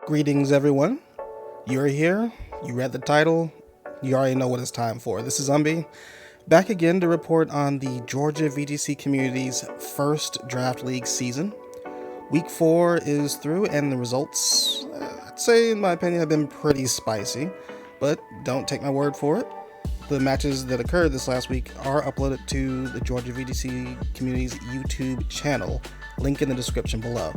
Greetings, everyone. You're here, you read the title, you already know what it's time for. This is Umby, back again to report on the Georgia VGC community's first Draft League season. Week 4 is through, and the results, I'd say, in my opinion, have been pretty spicy, but don't take my word for it. The matches that occurred this last week are uploaded to the Georgia VGC community's YouTube channel, link in the description below.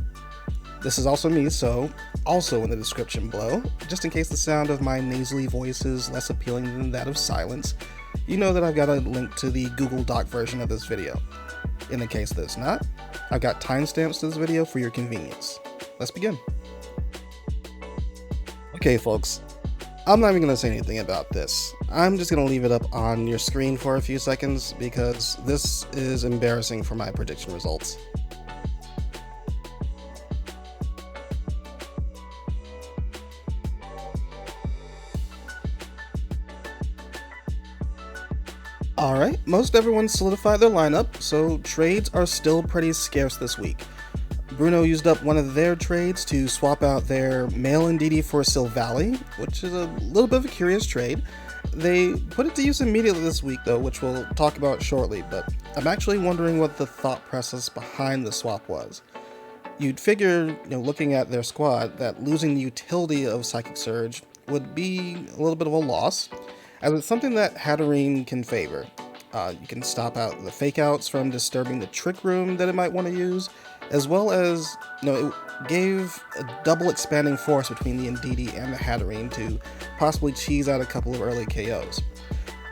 This is also me, so also in the description below, just in case the sound of my nasally voice is less appealing than that of silence, you know that I've got a link to the Google Doc version of this video. In the case that it's not, I've got timestamps to this video for your convenience. Let's begin. Okay folks, I'm not even going to say anything about this. I'm just going to leave it up on your screen for a few seconds because this is embarrassing for my prediction results. Alright, most everyone solidified their lineup, so trades are still pretty scarce this week. Bruneaux used up one of their trades to swap out their male Indeedee for Silvally, which is a little bit of a curious trade. They put it to use immediately this week though, which we'll talk about shortly, but I'm actually wondering what the thought process behind the swap was. You'd figure, looking at their squad, that losing the utility of Psychic Surge would be a little bit of a loss, as it's something that Hatterene can favor. You can stop out the fake outs from disturbing the trick room that it might want to use, as well as, it gave a double expanding force between the Indeedee and the Hatterene to possibly cheese out a couple of early KOs.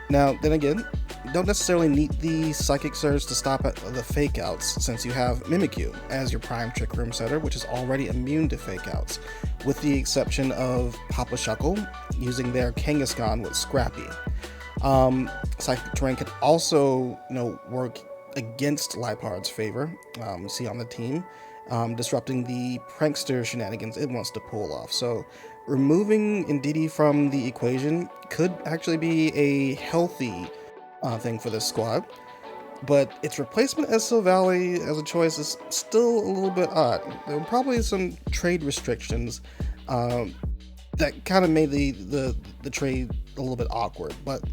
Now, then again, you don't necessarily need the Psychic Surge to stop at the fake outs, since you have Mimikyu as your prime trick room setter, which is already immune to fake outs, with the exception of Papa Shuckle using their Kangaskhan with Scrappy. Psychic Terrain can also, work against Lipard's favor, see on the team, disrupting the prankster shenanigans it wants to pull off. So removing Indeedee from the equation could actually be a healthy thing for this squad, but its replacement as Silvally as a choice is still a little bit odd. There were probably some trade restrictions that kind of made the trade a little bit awkward, but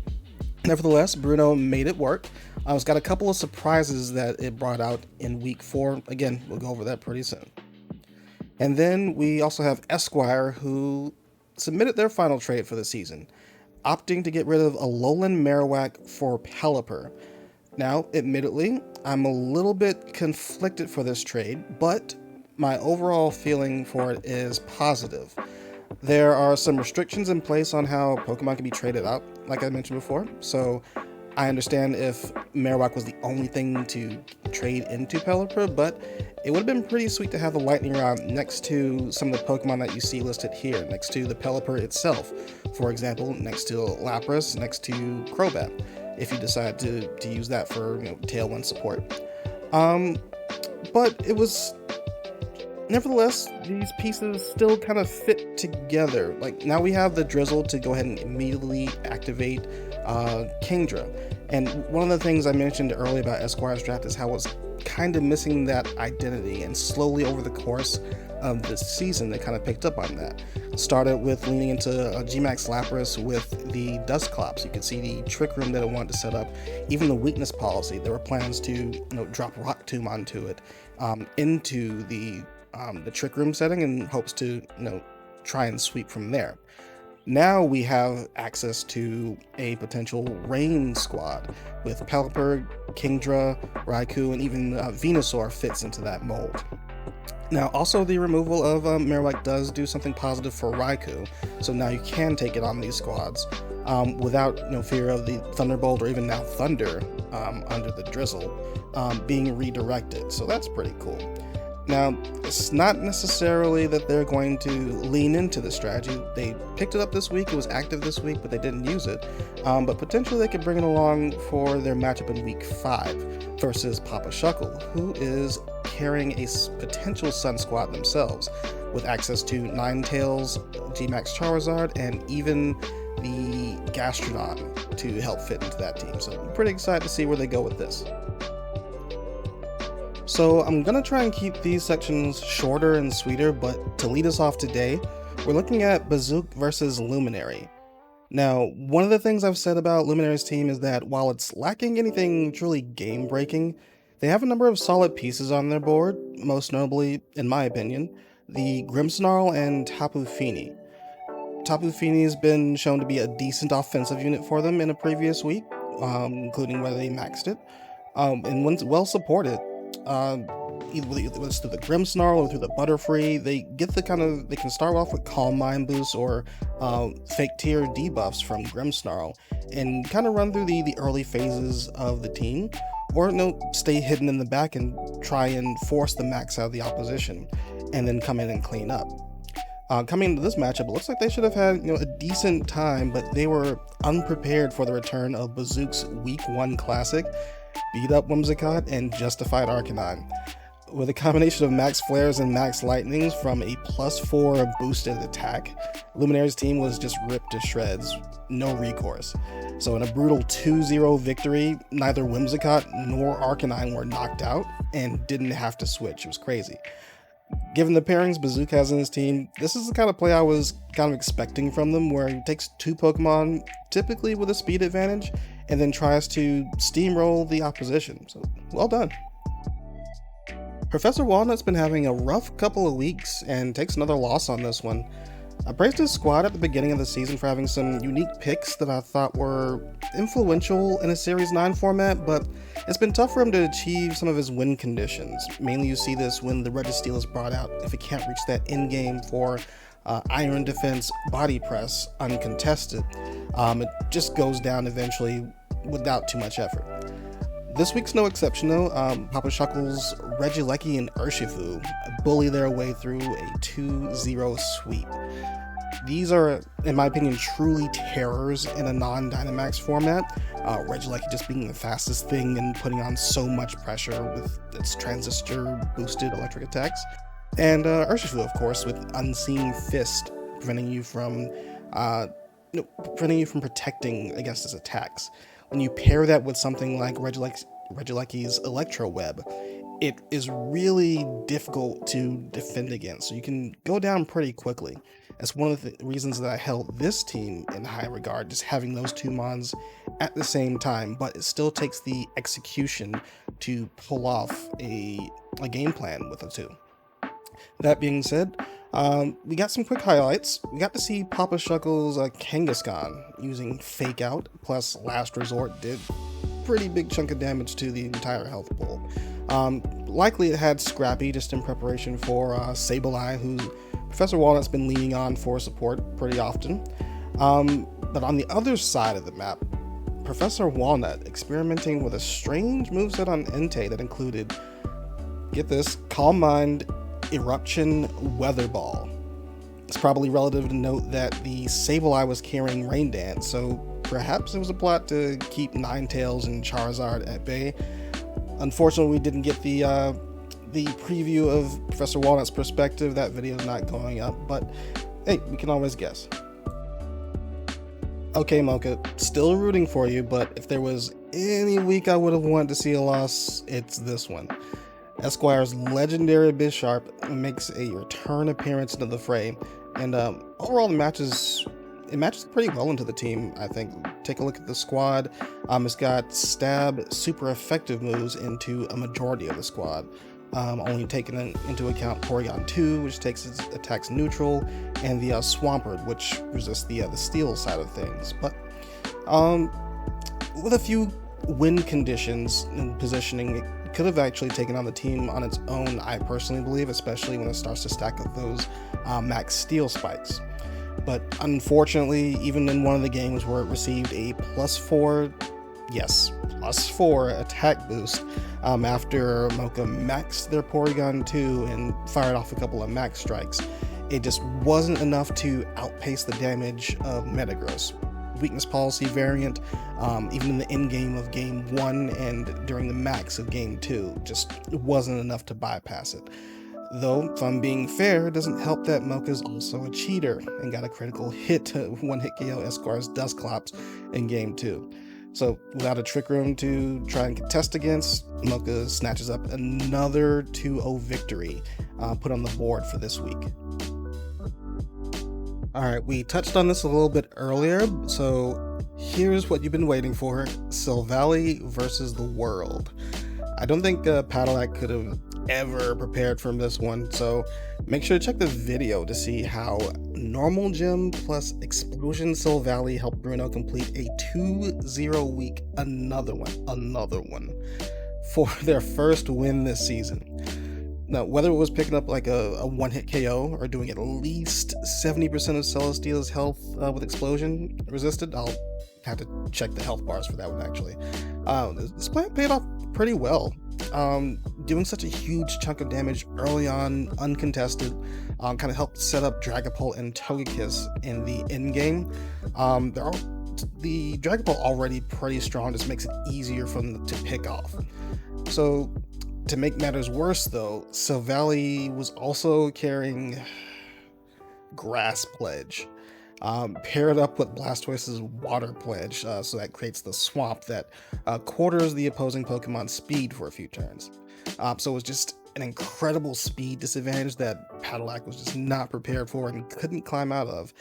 nevertheless, Bruneaux made it work. It's got a couple of surprises that it brought out in week 4. Again, we'll go over that pretty soon. And then we also have Esquire, who submitted their final trade for the season, opting to get rid of Alolan Marowak for Pelipper. Now, admittedly, I'm a little bit conflicted for this trade, but my overall feeling for it is positive. There are some restrictions in place on how Pokemon can be traded out, like I mentioned before, so I understand if Marowak was the only thing to trade into Pelipper, but it would have been pretty sweet to have the Lightning Rod next to some of the Pokemon that you see listed here, next to the Pelipper itself. For example, next to Lapras, next to Crobat, if you decide to use that for Tailwind support. But it was... Nevertheless, these pieces still kind of fit together. Like, now we have the Drizzle to go ahead and immediately activate Kingdra. And one of the things I mentioned earlier about Esquire's draft is how it's kind of missing that identity, and slowly over the course of the season they kind of picked up on that. Started with leaning into Gmax Lapras with the Dusclops. You could see the Trick Room that it wanted to set up, even the Weakness Policy. There were plans to drop Rock Tomb onto it, into the Trick Room setting, in hopes to try and sweep from there. Now we have access to a potential Rain squad with Pelipper, Kingdra, Raikou, and even Venusaur fits into that mold. Now also the removal of Marowak does do something positive for Raikou, so now you can take it on these squads without fear of the Thunderbolt, or even now Thunder under the Drizzle being redirected, so that's pretty cool. Now, it's not necessarily that they're going to lean into the strategy. They picked it up this week, it was active this week, but they didn't use it. But potentially they could bring it along for their matchup in week 5 versus Papa Shuckle, who is carrying a potential Sun Squad themselves, with access to Ninetales, Gmax Charizard, and even the Gastrodon to help fit into that team. So I'm pretty excited to see where they go with this. So I'm gonna try and keep these sections shorter and sweeter, but to lead us off today, we're looking at Bazuk versus Luminary. Now, one of the things I've said about Luminary's team is that while it's lacking anything truly game-breaking, they have a number of solid pieces on their board, most notably, in my opinion, the Grimmsnarl and Tapu Fini. Tapu Fini has been shown to be a decent offensive unit for them in a previous week, including where they maxed it, and when well supported, either it's through the Grimmsnarl or through the Butterfree, they can start off with Calm Mind boosts or fake tier debuffs from Grimmsnarl and kind of run through the early phases of the team, or stay hidden in the back and try and force the max out of the opposition, and then come in and clean up. Coming into this matchup, it looks like they should have had a decent time, but they were unprepared for the return of Bazuk's Week 1 Classic, beat up Whimsicott, and justified Arcanine. With a combination of max flares and max lightnings from a +4 boosted attack, Luminary's team was just ripped to shreds, no recourse. So in a brutal 2-0 victory, neither Whimsicott nor Arcanine were knocked out and didn't have to switch. It was crazy. Given the pairings Bazuk has in his team, this is the kind of play I was kind of expecting from them, where he takes two Pokemon, typically with a speed advantage, and then tries to steamroll the opposition. So, well done. Professor Walnut's been having a rough couple of weeks and takes another loss on this one. I praised his squad at the beginning of the season for having some unique picks that I thought were influential in a Series 9 format, but it's been tough for him to achieve some of his win conditions. Mainly you see this when the Registeel is brought out if it can't reach that end game for Iron Defense Body Press uncontested. It just goes down eventually without too much effort. This week's no exception though. Papa Shuckle's Regieleki and Urshifu bully their way through a 2-0 sweep. These are, in my opinion, truly terrors in a non-Dynamax format. Regieleki just being the fastest thing and putting on so much pressure with its transistor-boosted electric attacks. And Urshifu, of course, with Unseen Fist, preventing you from protecting against its attacks. When you pair that with something like Regieleki's Electro Web, it is really difficult to defend against, so you can go down pretty quickly. That's one of the reasons that I held this team in high regard, just having those two mons at the same time, but it still takes the execution to pull off a game plan with the two. That being said, we got some quick highlights. We got to see Papa Shuckle's Kangaskhan using Fake Out plus Last Resort did pretty big chunk of damage to the entire health pool. Likely it had Scrappy just in preparation for Sableye, who Professor Walnut's been leaning on for support pretty often. But on the other side of the map, Professor Walnut experimenting with a strange moveset on Entei that included, get this, Calm Mind, Eruption, Weather Ball. It's probably relative to note that the Sableye was carrying Rain Dance, so perhaps it was a plot to keep Ninetales and Charizard at bay. Unfortunately, we didn't get the preview of Professor Walnut's perspective. That video is not going up, but hey, we can always guess. Okay, Mocha, still rooting for you, but if there was any week I would have wanted to see a loss, it's this one. Esquire's legendary Bisharp makes a return appearance into the fray, and overall it matches pretty well into the team, I think. Take a look at the squad. It's got stab super effective moves into a majority of the squad. Only taking into account Porygon 2, which takes its attacks neutral, and the Swampert, which resists the steel side of things. But with a few win conditions and positioning, it could have actually taken on the team on its own, I personally believe, especially when it starts to stack up those max steel spikes. But unfortunately, even in one of the games where it received a +4 attack boost after Mocha maxed their Porygon 2 and fired off a couple of max strikes, it just wasn't enough to outpace the damage of Metagross. Weakness policy variant, even in the end game of game 1 and during the max of game 2, just wasn't enough to bypass it. Though, if I'm being fair, it doesn't help that Mocha's also a cheater and got a critical hit to one-hit KO Esquire's Dusclops in game 2. So, without a Trick Room to try and contest against, Mocha snatches up another 2-0 victory put on the board for this week. Alright, we touched on this a little bit earlier, so here's what you've been waiting for. Silvally versus the world. I don't think Patillac could have ever prepared from this one, so make sure to check the video to see how normal gym plus explosion Silvally helped Bruneaux complete a 2-0 week, another one, for their first win this season. Now, whether it was picking up like a one-hit KO or doing at least 70% of Celesteela's health with explosion resisted, I'll have to check the health bars for that one actually. This plan paid off pretty well. Doing such a huge chunk of damage early on, uncontested, kind of helped set up Dragapult and Togekiss in the end game. The Dragapult already pretty strong, just makes it easier for them to pick off. So, to make matters worse though, Silvally was also carrying Grass Pledge, paired up with Blastoise's Water Pledge, so that creates the swamp that quarters the opposing Pokemon's speed for a few turns. So it was just an incredible speed disadvantage that Patillac was just not prepared for and couldn't climb out of,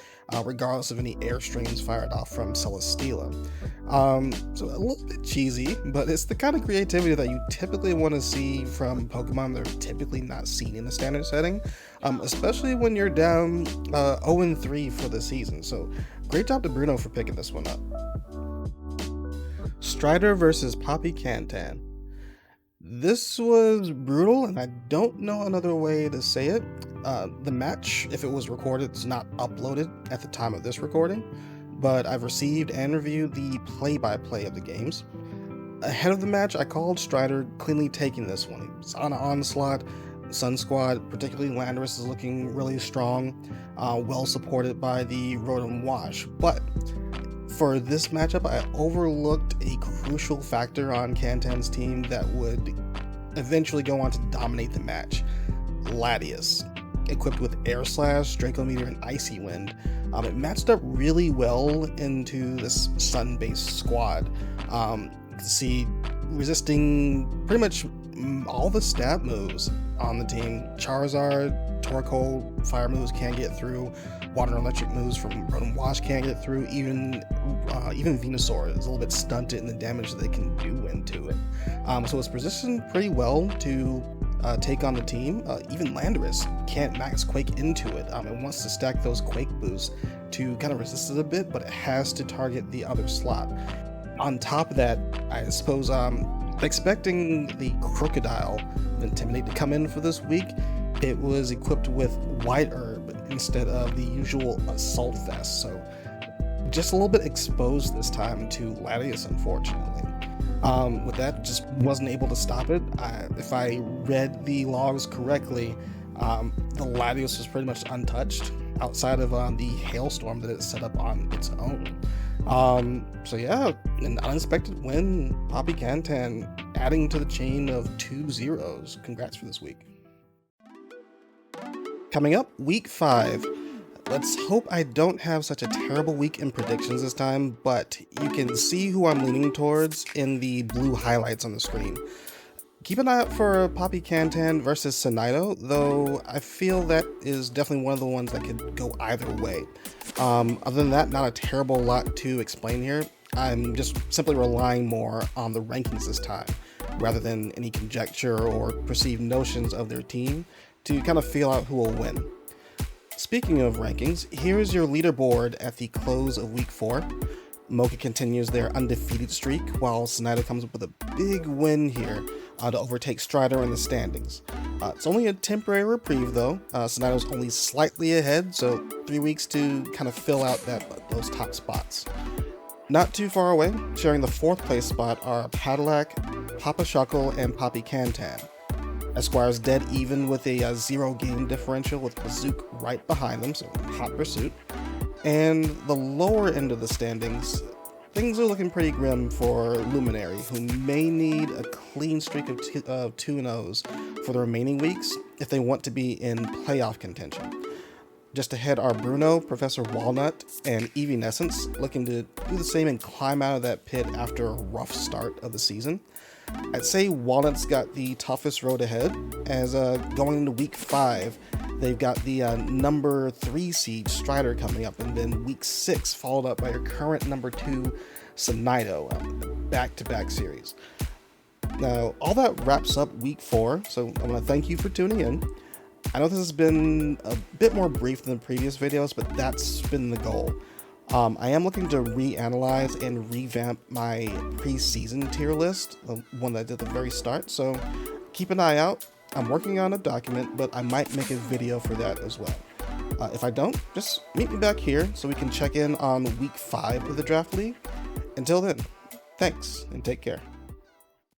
regardless of any airstreams fired off from Celesteela. So a little bit cheesy, but it's the kind of creativity that you typically want to see from Pokemon that are typically not seen in the standard setting, especially when you're down 0-3 for the season. So great job to Bruneaux for picking this one up. Strider versus Papi Cantan. This was brutal, and I don't know another way to say it. The match, if it was recorded, is not uploaded at the time of this recording, but I've received and reviewed the play-by-play of the games. Ahead of the match, I called Strider cleanly taking this one. He was on an onslaught. Sun Squad, particularly Landorus, is looking really strong, well supported by the Rotom Wash, but for this matchup, I overlooked a crucial factor on Cantan's team that would eventually go on to dominate the match. Latias, equipped with Air Slash, Draco Meteor, and Icy Wind. It matched up really well into this Sun-based squad. You can see resisting pretty much all the stab moves on the team. Charizard, Torkoal, fire moves can't get through. Water and electric moves from Rotom Wash can't get through. Even Venusaur is a little bit stunted in the damage that they can do into it. So it's positioned pretty well to take on the team. Even Landorus can't max Quake into it. It wants to stack those Quake boosts to kind of resist it a bit, but it has to target the other slot. On top of that, I suppose expecting the Crocodile Intimidate to come in for this week, it was equipped with White Herb instead of the usual Assault Vest, so just a little bit exposed this time to Latias, unfortunately. With that, just wasn't able to stop it. If I read the logs correctly, the Latias was pretty much untouched outside of the Hailstorm that it set up on its own. So yeah, an unexpected win. Papi Cantan adding to the chain of 2-0s. Congrats for this week. Coming up, week 5. Let's hope I don't have such a terrible week in predictions this time, but you can see who I'm leaning towards in the blue highlights on the screen. Keep an eye out for Papi Cantan versus Sanaito, though I feel that is definitely one of the ones that could go either way. Other than that, not a terrible lot to explain here. I'm just simply relying more on the rankings this time, rather than any conjecture or perceived notions of their team to kind of feel out who will win. Speaking of rankings, here's your leaderboard at the close of week 4. Mocha continues their undefeated streak, while Sanaito comes up with a big win here to overtake Strider in the standings. It's only a temporary reprieve though. Sanaito's only slightly ahead, so 3 weeks to kind of fill out those top spots. Not too far away, sharing the 4th place spot are Patillac, Papa Shuckle, and Papi Cantan. Esquire's dead even with a 0 game differential with Bazuk right behind them, so hot pursuit. And the lower end of the standings, things are looking pretty grim for Luminary, who may need a clean streak of 2-0s for the remaining weeks if they want to be in playoff contention. Just ahead are Bruneaux, Professor Walnut, and Eeveenescence, looking to do the same and climb out of that pit after a rough start of the season. I'd say Walnut's got the toughest road ahead, as going into week 5, They've got the number 3 seed Strider coming up, and then week 6 followed up by your current number 2 Sanaito, back-to-back series. Now, all that wraps up week 4, so I want to thank you for tuning in. I know this has been a bit more brief than the previous videos, but that's been the goal. I am looking to reanalyze and revamp my preseason tier list, the one that I did at the very start, so keep an eye out. I'm working on a document, but I might make a video for that as well. If I don't, just meet me back here so we can check in on week 5 of the Draft League. Until then, thanks and take care.